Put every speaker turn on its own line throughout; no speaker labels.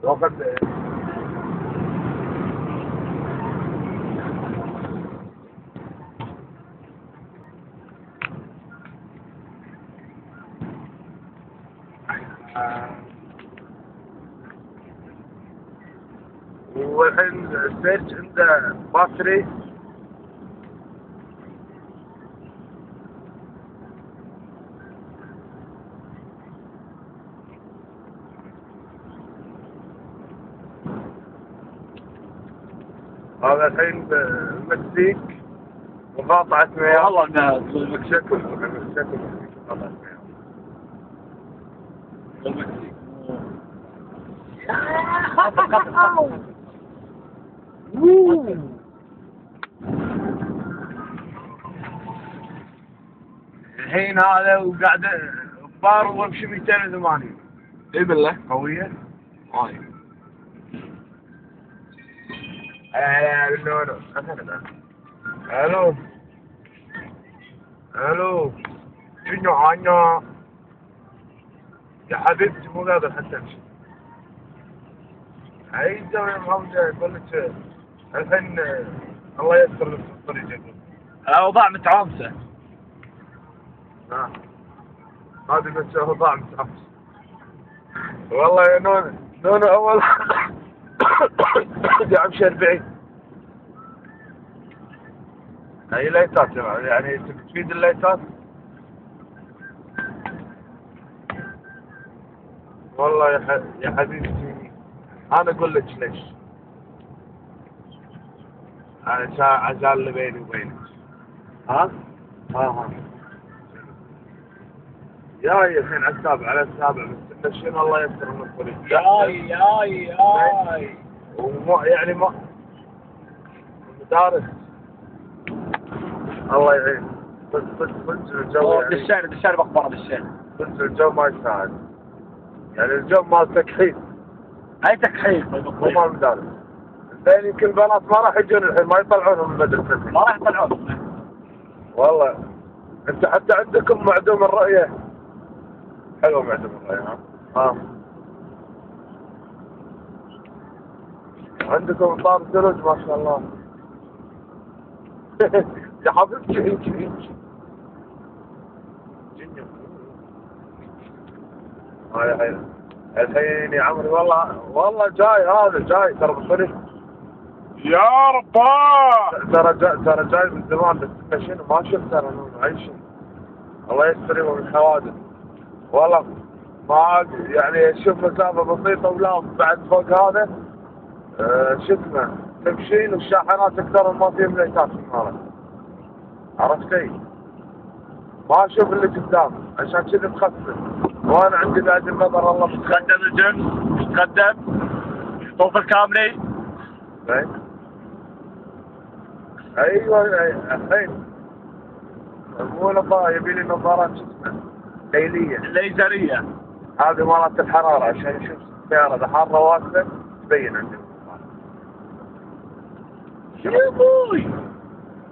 وقد والحين السيرج عنده باتري هذا الحين بالمكسيك مقاطعة مياه.
والله انها المكسيك.
شكل مقاطعة مياه.
المكسيك.
الحين هذا وقاعد بار وامشي 280.
اي بالله
قوية؟
هاي
الو الو الو شنو عنا يا حبيبتي مو قادر حتى امشي. اي تسوي يا محمد يقول لك الحين الله يستر لك الطريق يقول.
الاوضاع متعامسه.
هذه بس اوضاع متعامسه. والله يا نونو اول امشي 40. هي لايتات يعني تفيد اللايتات. والله يا حبيبتي انا اقول لك ليش. عشان اللي بيني وبينك. ها ياي الحين على السابع بس شنو الله يستر من الطريق.
ياي
وما يعني ما مدارس الله يعين. بس الجو يعني
بالشارع بخبار بالشارع.
بس الجو ما يساعد. يعني الجو مال تكحيل.
اي تكحيل
مو مال مدارس. زين يمكن البنات ما راح يجون الحين ما يطلعونهم من المدرسة.
ما راح يطلعون.
والله انت حتى عندكم معدوم الرؤية. حلو معدوم الرؤية ها. عندكم طار ثلج ما شاء الله. يا حبيبتي هيك هاي الحين يا عمري والله جاي ترى بالطريق.
يا رباه
ترى جاي من زمان بس شنو ما شفت ترى اي شيء. الله يستر يوم الحوادث. والله ما يعني شوف مسافة بسيطة ولا بعد فوق هذا شو اسمه تمشين والشاحنات اكثر ما فيهم ليتات في المارة. عرفتي؟ ما اشوف اللي قدام عشان كذا تخفف. وانا عندي بعد النظر الله
تقدم الجن تقدم طوف الكامري.
ايوه الحين مو يبي لي نظارات شو اسمه ليليه
ليزريه.
هذه مالت الحراره عشان يشوف السياره اذا حاره واقفه تبين عندك.
يا ابوي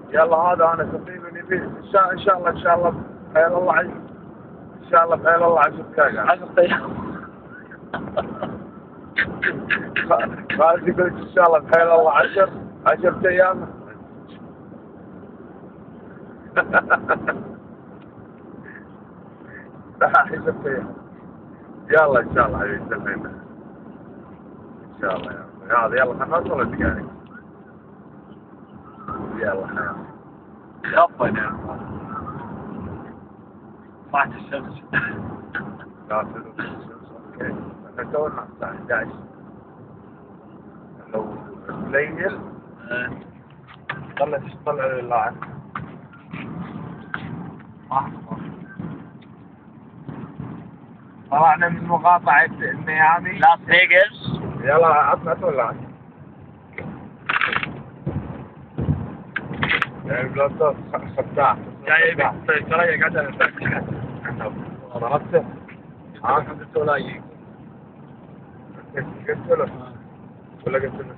يلا هذا انا تقريبا يبي ان شاء الله بحيل الله عز. ان شاء الله بحيل الله 10 دقائق.
10 دقائق.
خالد يقول لك ان شاء الله بحيل الله 10 ايام. لا 10 ايام. يلا ان شاء الله حبيبي سلمينا. ان شاء الله يلا خلنا نوصل الدقائق. يلا حياتي.
خفنا طلعت الشمس.
لا تدوب الشمس اوكي. احنا تونا الساعة 11. لو الليل طلع للاعب. طلعنا من مقاطعة ميامي
لاس فيغاس.
يلا عطنا ولا يعني بلوتوث خداع
جاي ترى قاعد
ضربته
قلت له لا يجي.
قلت له ولا قلت له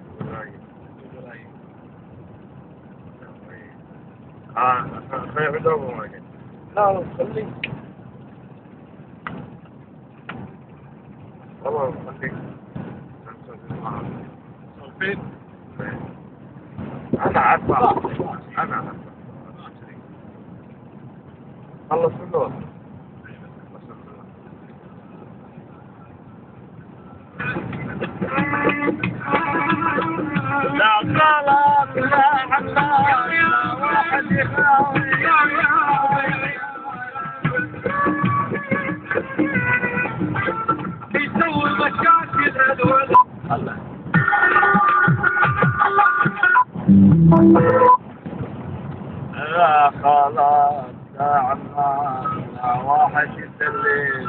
خلينا نضربه ما قلت لا خليه والله خليه
فين؟
انا ادفع انا خلص النور
لا صلاة لا حمام لا واحد يخاوي يسوي مشاكل الولد لا خلاص لا عمان لا واحد يسلي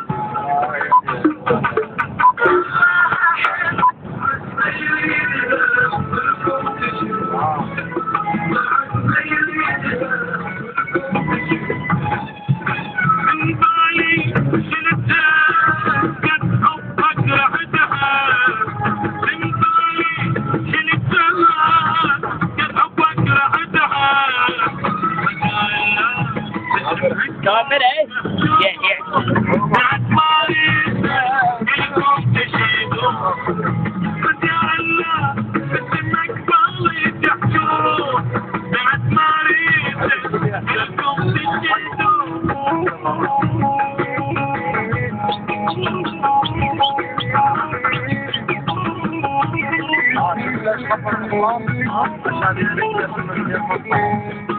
Stop it, eh? Yeah,
عشان